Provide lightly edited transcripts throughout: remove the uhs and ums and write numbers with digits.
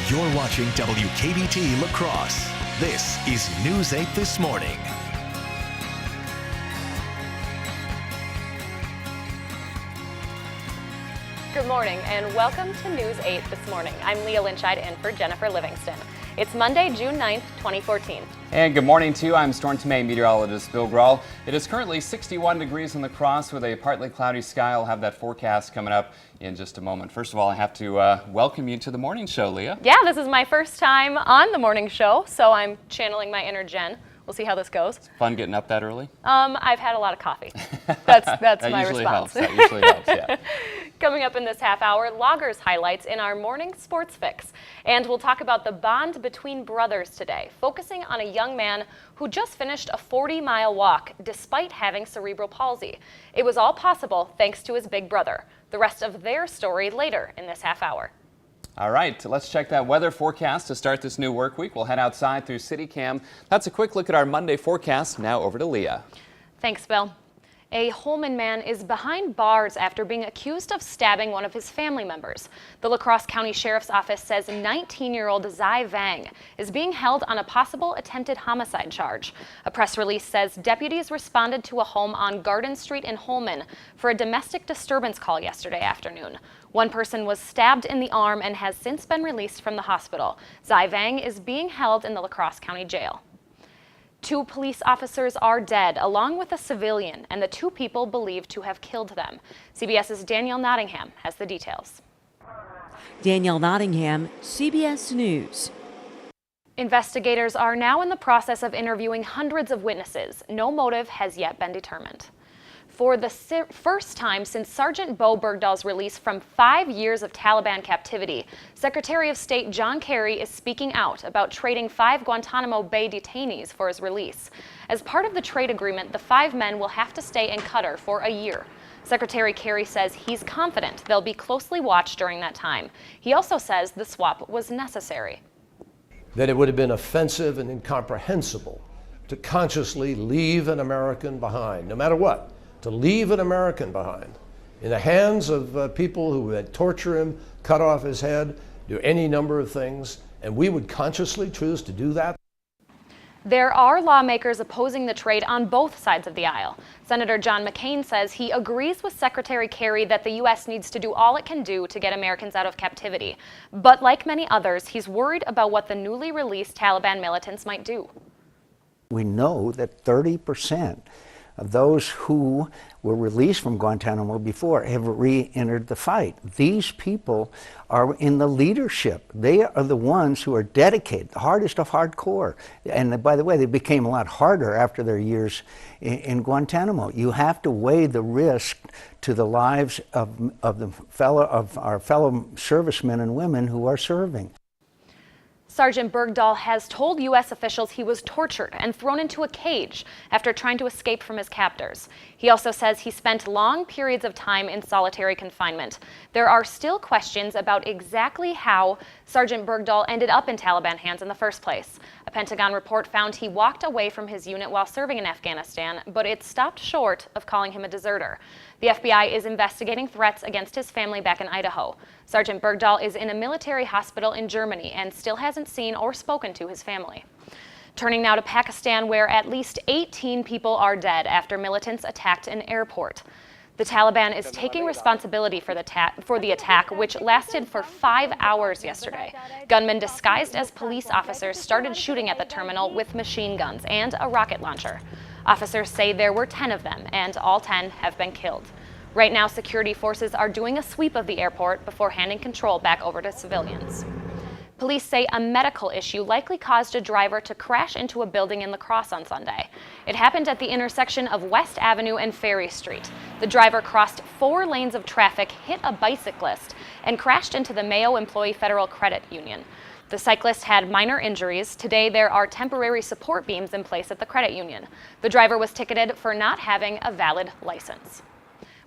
You're watching WKBT La Crosse. This is News 8 This Morning. Good morning and welcome to News 8 This Morning. I'm Leah Linscheid in for Jennifer Livingston. It's Monday, June 9th, 2014. And good morning to you. I'm Storm Tomei meteorologist Bill Grahl. It is currently 61 degrees in La Crosse with a partly cloudy sky. I'll have that forecast coming up in just a moment. First of all, I have to welcome you to the morning show, Leah. Yeah, this is my first time on the morning show, so I'm channeling my inner Jen. We'll see how this goes. It's fun getting up that early? I've had a lot of coffee. That's that my usually response. Helps. That usually helps, yeah. Coming up in this half hour, loggers highlights in our morning sports fix. And we'll talk about the bond between brothers today, focusing on a young man who just finished a 40-mile walk despite having cerebral palsy. It was all possible thanks to his big brother. The rest of their story later in this half hour. All right, let's check that weather forecast to start this new work week. We'll head outside through CityCam. That's a quick look at our Monday forecast. Now over to Leah. Thanks, Bill. A Holman man is behind bars after being accused of stabbing one of his family members. The La Crosse County Sheriff's Office says 19-year-old Zai Vang is being held on a possible attempted homicide charge. A press release says deputies responded to a home on Garden Street in Holman for a domestic disturbance call yesterday afternoon. One person was stabbed in the arm and has since been released from the hospital. Zai Vang is being held in the La Crosse County Jail. 2 police officers are dead, along with a civilian, and the 2 people believed to have killed them. CBS's Danielle Nottingham has the details. Danielle Nottingham, CBS News. Investigators are now in the process of interviewing hundreds of witnesses. No motive has yet been determined. For the first time since Sgt Bergdahl's release from 5 years of Taliban captivity, Secretary of State John Kerry is speaking out about trading 5 Guantanamo Bay detainees for his release. As part of the trade agreement, the 5 men will have to stay in Qatar for a year. Secretary Kerry says he's confident they'll be closely watched during that time. He also says the swap was necessary. That it would have been offensive and incomprehensible to consciously leave an American behind, no matter what. To leave an American behind in the hands of people who would torture him, cut off his head, do any number of things, and we would consciously choose to do that. There are lawmakers opposing the trade on both sides of the aisle. Senator John McCain says he agrees with Secretary Kerry that the U.S. needs to do all it can do to get Americans out of captivity. But like many others, he's worried about what the newly released Taliban militants might do. We know that 30% of those who were released from Guantanamo before have re-entered the fight. These people are in the leadership. They are the ones who are dedicated, the hardest of hardcore. And by the way, they became a lot harder after their years in Guantanamo. You have to weigh the risk to the lives of our fellow servicemen and women who are serving. Sgt Bergdahl has told U.S. officials he was tortured and thrown into a cage after trying to escape from his captors. He also says he spent long periods of time in solitary confinement. There are still questions about exactly how Sgt Bergdahl ended up in Taliban hands in the first place. A Pentagon report found he walked away from his unit while serving in Afghanistan, but it stopped short of calling him a deserter. The FBI is investigating threats against his family back in Idaho. Sgt Bergdahl is in a military hospital in Germany and still hasn't seen or spoken to his family. Turning now to Pakistan, where at least 18 people are dead after militants attacked an airport. The Taliban is taking responsibility for the attack, which lasted for 5 hours yesterday. Gunmen disguised as police officers started shooting at the terminal with machine guns and a rocket launcher. Officers say there were 10 of them, and all 10 have been killed. Right now, security forces are doing a sweep of the airport before handing control back over to civilians. Police say a medical issue likely caused a driver to crash into a building in La Crosse on Sunday. It happened at the intersection of West Avenue and Ferry Street. The driver crossed 4 lanes of traffic, hit a bicyclist, and crashed into the Mayo Employee Federal Credit Union. The cyclist had minor injuries. Today, there are temporary support beams in place at the credit union. The driver was ticketed for not having a valid license.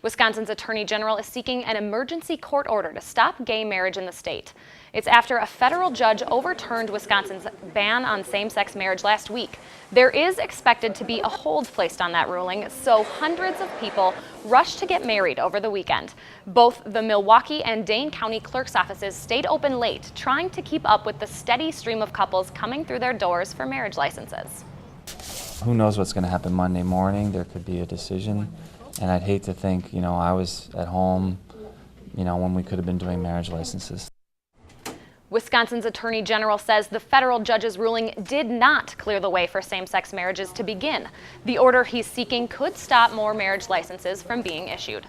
Wisconsin's Attorney General is seeking an emergency court order to stop gay marriage in the state. It's after a federal judge overturned Wisconsin's ban on same-sex marriage last week. There is expected to be a hold placed on that ruling, so hundreds of people rushed to get married over the weekend. Both the Milwaukee and Dane County clerk's offices stayed open late, trying to keep up with the steady stream of couples coming through their doors for marriage licenses. Who knows what's going to happen Monday morning? There could be a decision, and I'd hate to think, I was at home, when we could have been doing marriage licenses. Wisconsin's Attorney General says the federal judge's ruling did not clear the way for same-sex marriages to begin. The order he's seeking could stop more marriage licenses from being issued.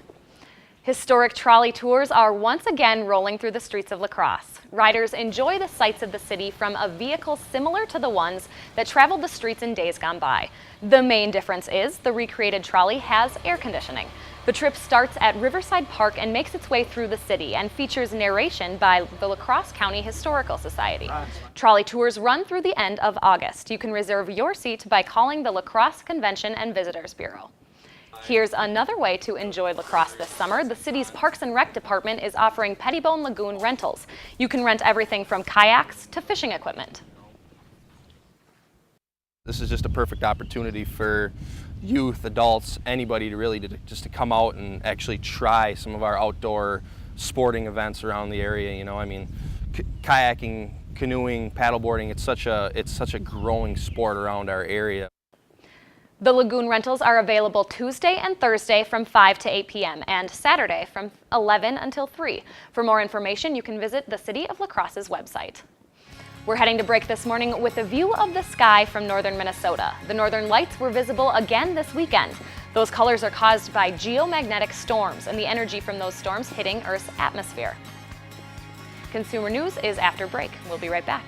Historic trolley tours are once again rolling through the streets of La Crosse. Riders enjoy the sights of the city from a vehicle similar to the ones that traveled the streets in days gone by. The main difference is the recreated trolley has air conditioning. The trip starts at Riverside Park and makes its way through the city and features narration by the La Crosse County Historical Society. Trolley tours run through the end of August. You can reserve your seat by calling the La Crosse Convention and Visitors Bureau. Here's another way to enjoy La Crosse this summer. The city's Parks and Rec department is offering Pettibone Lagoon rentals. You can rent everything from kayaks to fishing equipment. This is just a perfect opportunity for youth, adults, anybody to really just to come out and actually try some of our outdoor sporting events around the area. Kayaking, canoeing, paddleboarding, it's such a growing sport around our area. The lagoon rentals are available Tuesday and Thursday from 5 to 8 p.m. and Saturday from 11 until 3. For more information, you can visit the City of La Crosse's website. We're heading to break this morning with a view of the sky from northern Minnesota. The northern lights were visible again this weekend. Those colors are caused by geomagnetic storms and the energy from those storms hitting Earth's atmosphere. Consumer News is after break. We'll be right back.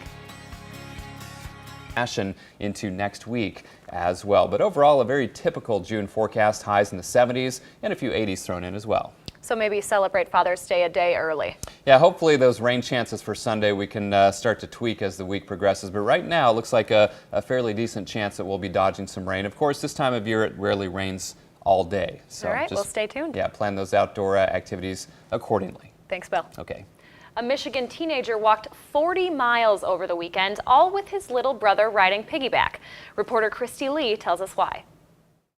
Into next week as well. But overall, a very typical June forecast, highs in the 70s and a few 80s thrown in as well. So maybe celebrate Father's Day a day early. Yeah, hopefully those rain chances for Sunday we can start to tweak as the week progresses. But right now, it looks like a fairly decent chance that we'll be dodging some rain. Of course, this time of year, it rarely rains all day. So all right, we'll stay tuned. Yeah, plan those outdoor activities accordingly. Thanks, Bill. Okay. A Michigan teenager walked 40 miles over the weekend, all with his little brother riding piggyback. Reporter Christy Lee tells us why.